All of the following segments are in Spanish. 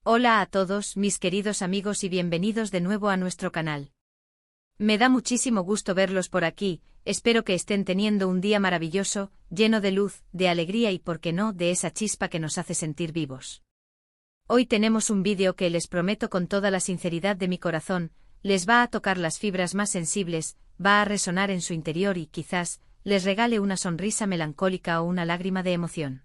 Hola a todos, mis queridos amigos, y bienvenidos de nuevo a nuestro canal. Me da muchísimo gusto verlos por aquí, espero que estén teniendo un día maravilloso, lleno de luz, de alegría y, por qué no, de esa chispa que nos hace sentir vivos. Hoy tenemos un vídeo que les prometo con toda la sinceridad de mi corazón, les va a tocar las fibras más sensibles, va a resonar en su interior y quizás les regale una sonrisa melancólica o una lágrima de emoción.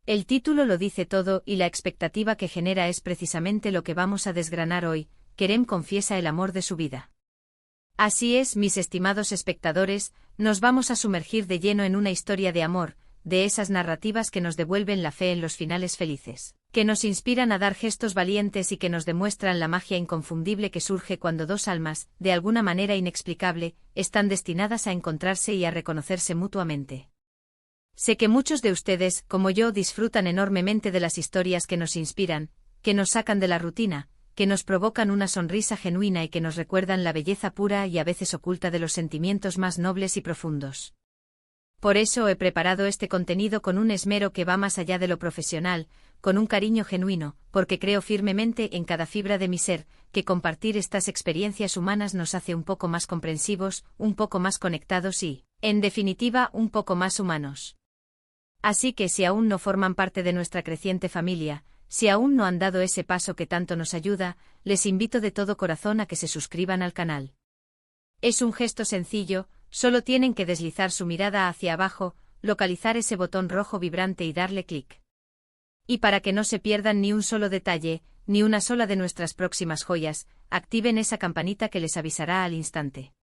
El título lo dice todo y la expectativa que genera es precisamente lo que vamos a desgranar hoy. Kerem confiesa el amor de su vida. Así es, mis estimados espectadores, nos vamos a sumergir de lleno en una historia de amor, de esas narrativas que nos devuelven la fe en los finales felices, que nos inspiran a dar gestos valientes y que nos demuestran la magia inconfundible que surge cuando dos almas, de alguna manera inexplicable, están destinadas a encontrarse y a reconocerse mutuamente. Sé que muchos de ustedes, como yo, disfrutan enormemente de las historias que nos inspiran, que nos sacan de la rutina, que nos provocan una sonrisa genuina y que nos recuerdan la belleza pura y a veces oculta de los sentimientos más nobles y profundos. Por eso he preparado este contenido con un esmero que va más allá de lo profesional, con un cariño genuino, porque creo firmemente en cada fibra de mi ser, que compartir estas experiencias humanas nos hace un poco más comprensivos, un poco más conectados y, en definitiva, un poco más humanos. Así que si aún no forman parte de nuestra creciente familia, si aún no han dado ese paso que tanto nos ayuda, les invito de todo corazón a que se suscriban al canal. Es un gesto sencillo, solo tienen que deslizar su mirada hacia abajo, localizar ese botón rojo vibrante y darle clic. Y para que no se pierdan ni un solo detalle, ni una sola de nuestras próximas joyas, activen esa campanita que les avisará al instante.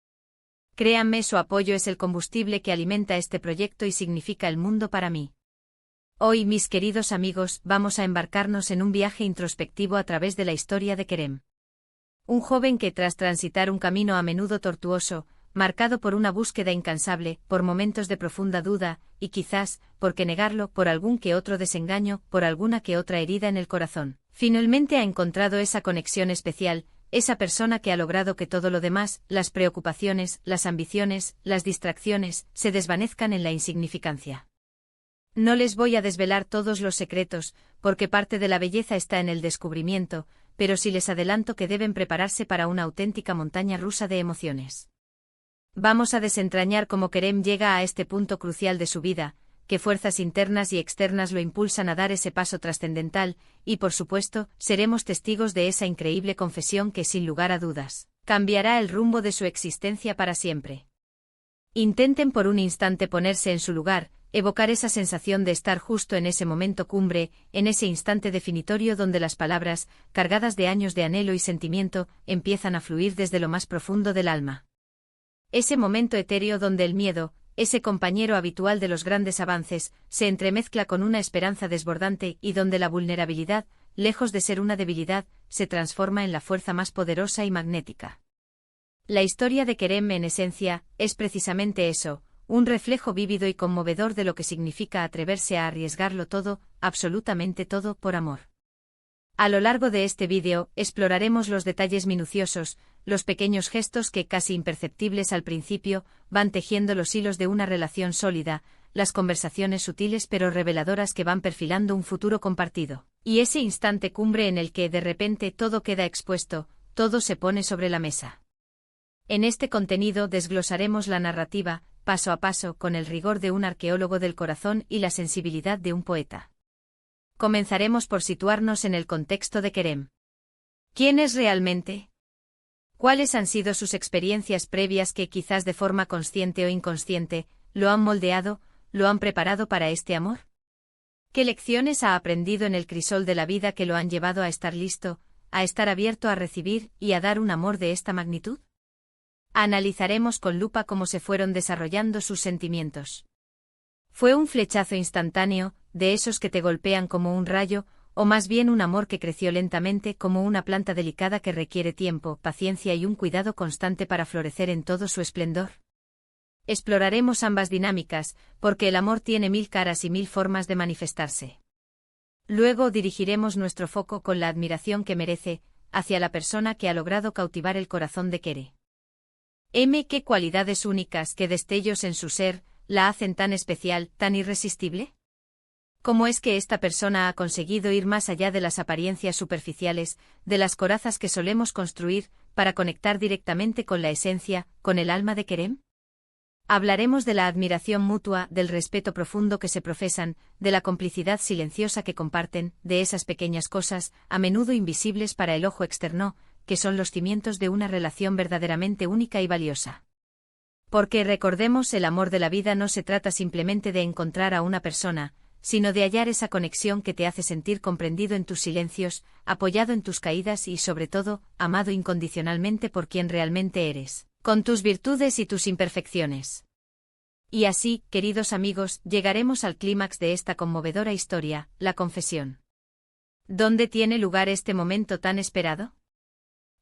Créanme, su apoyo es el combustible que alimenta este proyecto y significa el mundo para mí. Hoy, mis queridos amigos, vamos a embarcarnos en un viaje introspectivo a través de la historia de Kerem. Un joven que, tras transitar un camino a menudo tortuoso, marcado por una búsqueda incansable, por momentos de profunda duda, y quizás, por qué negarlo, por algún que otro desengaño, por alguna que otra herida en el corazón, finalmente ha encontrado esa conexión especial, esa persona que ha logrado que todo lo demás, las preocupaciones, las ambiciones, las distracciones, se desvanezcan en la insignificancia. No les voy a desvelar todos los secretos, porque parte de la belleza está en el descubrimiento, pero sí les adelanto que deben prepararse para una auténtica montaña rusa de emociones. Vamos a desentrañar cómo Kerem llega a este punto crucial de su vida, qué fuerzas internas y externas lo impulsan a dar ese paso trascendental, y por supuesto, seremos testigos de esa increíble confesión que, sin lugar a dudas, cambiará el rumbo de su existencia para siempre. Intenten por un instante ponerse en su lugar, evocar esa sensación de estar justo en ese momento cumbre, en ese instante definitorio donde las palabras, cargadas de años de anhelo y sentimiento, empiezan a fluir desde lo más profundo del alma. Ese momento etéreo donde el miedo, ese compañero habitual de los grandes avances, se entremezcla con una esperanza desbordante y donde la vulnerabilidad, lejos de ser una debilidad, se transforma en la fuerza más poderosa y magnética. La historia de Kerem, en esencia, es precisamente eso, un reflejo vívido y conmovedor de lo que significa atreverse a arriesgarlo todo, absolutamente todo, por amor. A lo largo de este vídeo, exploraremos los detalles minuciosos, los pequeños gestos que, casi imperceptibles al principio, van tejiendo los hilos de una relación sólida, las conversaciones sutiles pero reveladoras que van perfilando un futuro compartido, y ese instante cumbre en el que, de repente, todo queda expuesto, todo se pone sobre la mesa. En este contenido desglosaremos la narrativa, paso a paso, con el rigor de un arqueólogo del corazón y la sensibilidad de un poeta. Comenzaremos por situarnos en el contexto de Kerem. ¿Quién es realmente? ¿Cuáles han sido sus experiencias previas que, quizás de forma consciente o inconsciente, lo han moldeado, lo han preparado para este amor? ¿Qué lecciones ha aprendido en el crisol de la vida que lo han llevado a estar listo, a estar abierto a recibir y a dar un amor de esta magnitud? Analizaremos con lupa cómo se fueron desarrollando sus sentimientos. ¿Fue un flechazo instantáneo, de esos que te golpean como un rayo, o más bien un amor que creció lentamente como una planta delicada que requiere tiempo, paciencia y un cuidado constante para florecer en todo su esplendor? Exploraremos ambas dinámicas, porque el amor tiene mil caras y mil formas de manifestarse. Luego dirigiremos nuestro foco con la admiración que merece, hacia la persona que ha logrado cautivar el corazón de Kerem. ¿Qué cualidades únicas, qué destellos en su ser, la hacen tan especial, tan irresistible? ¿Cómo es que esta persona ha conseguido ir más allá de las apariencias superficiales, de las corazas que solemos construir, para conectar directamente con la esencia, con el alma de Kerem? Hablaremos de la admiración mutua, del respeto profundo que se profesan, de la complicidad silenciosa que comparten, de esas pequeñas cosas, a menudo invisibles para el ojo externo, que son los cimientos de una relación verdaderamente única y valiosa. Porque recordemos, el amor de la vida no se trata simplemente de encontrar a una persona, sino de hallar esa conexión que te hace sentir comprendido en tus silencios, apoyado en tus caídas y, sobre todo, amado incondicionalmente por quien realmente eres, con tus virtudes y tus imperfecciones. Y así, queridos amigos, llegaremos al clímax de esta conmovedora historia, la confesión. ¿Dónde tiene lugar este momento tan esperado?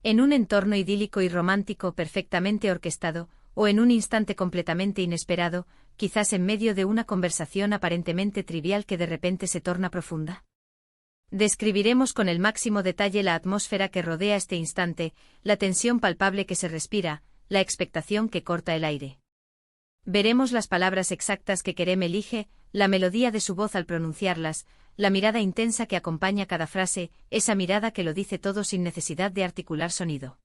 ¿En un entorno idílico y romántico perfectamente orquestado, o en un instante completamente inesperado, quizás en medio de una conversación aparentemente trivial que de repente se torna profunda? Describiremos con el máximo detalle la atmósfera que rodea este instante, la tensión palpable que se respira, la expectación que corta el aire. Veremos las palabras exactas que Kerem elige, la melodía de su voz al pronunciarlas, la mirada intensa que acompaña cada frase, esa mirada que lo dice todo sin necesidad de articular sonido.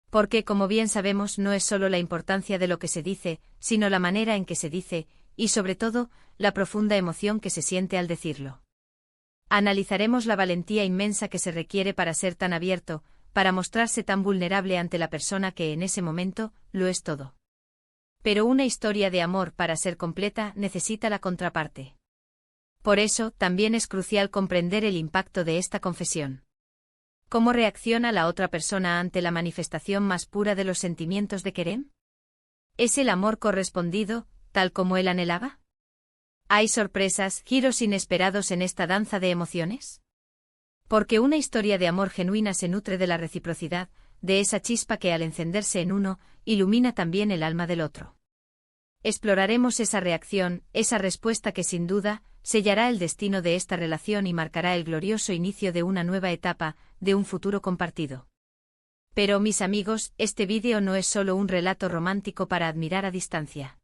Porque, como bien sabemos, no es solo la importancia de lo que se dice, sino la manera en que se dice, y sobre todo, la profunda emoción que se siente al decirlo. Analizaremos la valentía inmensa que se requiere para ser tan abierto, para mostrarse tan vulnerable ante la persona que en ese momento lo es todo. Pero una historia de amor, para ser completa, necesita la contraparte. Por eso, también es crucial comprender el impacto de esta confesión. ¿Cómo reacciona la otra persona ante la manifestación más pura de los sentimientos de Kerem? ¿Es el amor correspondido, tal como él anhelaba? ¿Hay sorpresas, giros inesperados en esta danza de emociones? Porque una historia de amor genuina se nutre de la reciprocidad, de esa chispa que al encenderse en uno, ilumina también el alma del otro. Exploraremos esa reacción, esa respuesta que sin duda, sellará el destino de esta relación y marcará el glorioso inicio de una nueva etapa, de un futuro compartido. Pero, mis amigos, este vídeo no es solo un relato romántico para admirar a distancia.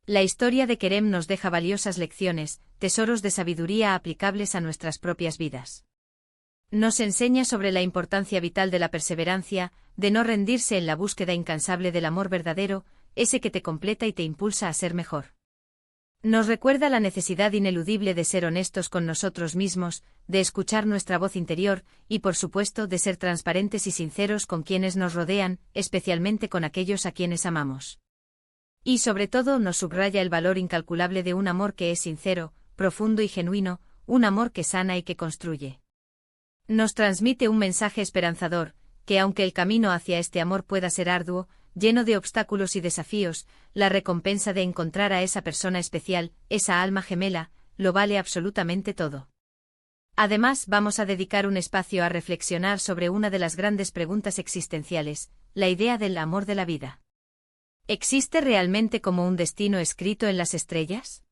La historia de Kerem nos deja valiosas lecciones, tesoros de sabiduría aplicables a nuestras propias vidas. Nos enseña sobre la importancia vital de la perseverancia, de no rendirse en la búsqueda incansable del amor verdadero, ese que te completa y te impulsa a ser mejor. Nos recuerda la necesidad ineludible de ser honestos con nosotros mismos, de escuchar nuestra voz interior, y por supuesto de ser transparentes y sinceros con quienes nos rodean, especialmente con aquellos a quienes amamos. Y sobre todo nos subraya el valor incalculable de un amor que es sincero, profundo y genuino, un amor que sana y que construye. Nos transmite un mensaje esperanzador, que aunque el camino hacia este amor pueda ser arduo, lleno de obstáculos y desafíos, la recompensa de encontrar a esa persona especial, esa alma gemela, lo vale absolutamente todo. Además, vamos a dedicar un espacio a reflexionar sobre una de las grandes preguntas existenciales, la idea del amor de la vida. ¿Existe realmente como un destino escrito en las estrellas?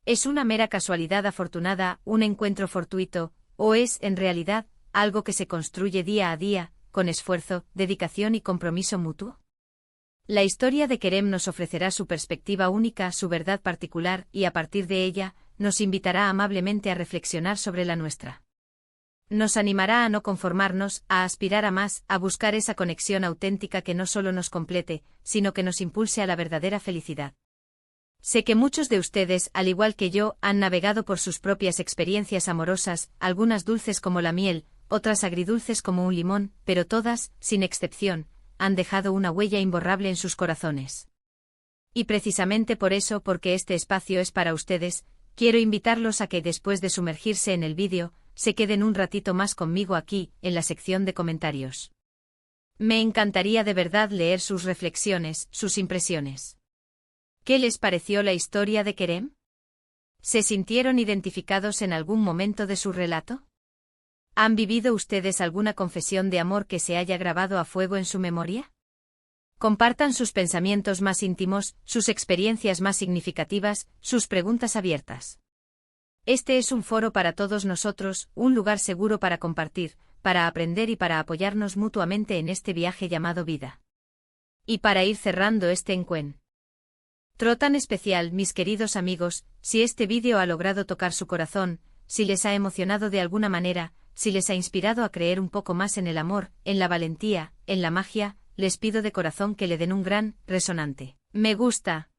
¿Es una mera casualidad afortunada, un encuentro fortuito, o es, en realidad, algo que se construye día a día, con esfuerzo, dedicación y compromiso mutuo? La historia de Kerem nos ofrecerá su perspectiva única, su verdad particular, y a partir de ella, nos invitará amablemente a reflexionar sobre la nuestra. Nos animará a no conformarnos, a aspirar a más, a buscar esa conexión auténtica que no solo nos complete, sino que nos impulse a la verdadera felicidad. Sé que muchos de ustedes, al igual que yo, han navegado por sus propias experiencias amorosas, algunas dulces como la miel, otras agridulces como un limón, pero todas, sin excepción, han dejado una huella imborrable en sus corazones. Y precisamente por eso, porque este espacio es para ustedes, quiero invitarlos a que después de sumergirse en el vídeo, se queden un ratito más conmigo aquí, en la sección de comentarios. Me encantaría de verdad leer sus reflexiones, sus impresiones. ¿Qué les pareció la historia de Kerem? ¿Se sintieron identificados en algún momento de su relato? ¿Han vivido ustedes alguna confesión de amor que se haya grabado a fuego en su memoria? Compartan sus pensamientos más íntimos, sus experiencias más significativas, sus preguntas abiertas. Este es un foro para todos nosotros, un lugar seguro para compartir, para aprender y para apoyarnos mutuamente en este viaje llamado vida. Y para ir cerrando este encuentro tan especial, mis queridos amigos, si este vídeo ha logrado tocar su corazón, si les ha emocionado de alguna manera, si les ha inspirado a creer un poco más en el amor, en la valentía, en la magia, les pido de corazón que le den un gran, resonante me gusta.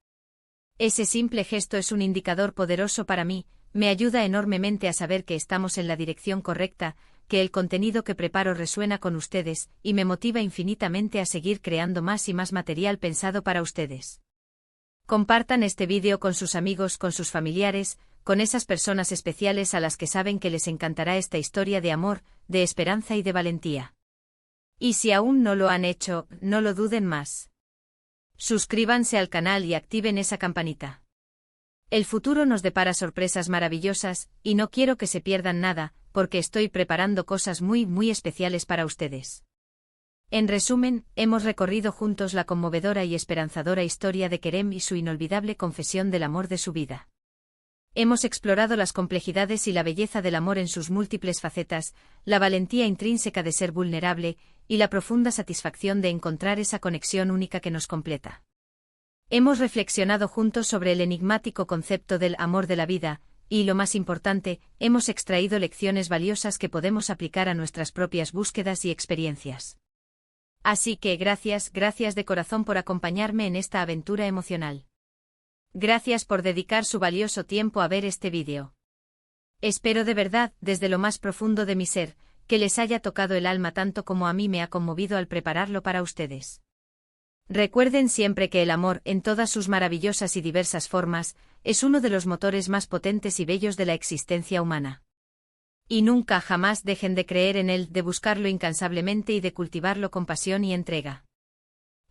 Ese simple gesto es un indicador poderoso para mí, me ayuda enormemente a saber que estamos en la dirección correcta, que el contenido que preparo resuena con ustedes, y me motiva infinitamente a seguir creando más y más material pensado para ustedes. Compartan este vídeo con sus amigos, con sus familiares, con esas personas especiales a las que saben que les encantará esta historia de amor, de esperanza y de valentía. Y si aún no lo han hecho, no lo duden más. Suscríbanse al canal y activen esa campanita. El futuro nos depara sorpresas maravillosas, y no quiero que se pierdan nada, porque estoy preparando cosas muy especiales para ustedes. En resumen, hemos recorrido juntos la conmovedora y esperanzadora historia de Kerem y su inolvidable confesión del amor de su vida. Hemos explorado las complejidades y la belleza del amor en sus múltiples facetas, la valentía intrínseca de ser vulnerable, y la profunda satisfacción de encontrar esa conexión única que nos completa. Hemos reflexionado juntos sobre el enigmático concepto del amor de la vida, y lo más importante, hemos extraído lecciones valiosas que podemos aplicar a nuestras propias búsquedas y experiencias. Así que gracias de corazón por acompañarme en esta aventura emocional. Gracias por dedicar su valioso tiempo a ver este vídeo. Espero de verdad, desde lo más profundo de mi ser, que les haya tocado el alma tanto como a mí me ha conmovido al prepararlo para ustedes. Recuerden siempre que el amor, en todas sus maravillosas y diversas formas, es uno de los motores más potentes y bellos de la existencia humana. Y nunca jamás dejen de creer en él, de buscarlo incansablemente y de cultivarlo con pasión y entrega.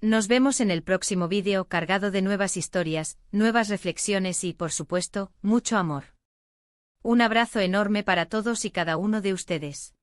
Nos vemos en el próximo vídeo cargado de nuevas historias, nuevas reflexiones y, por supuesto, mucho amor. Un abrazo enorme para todos y cada uno de ustedes.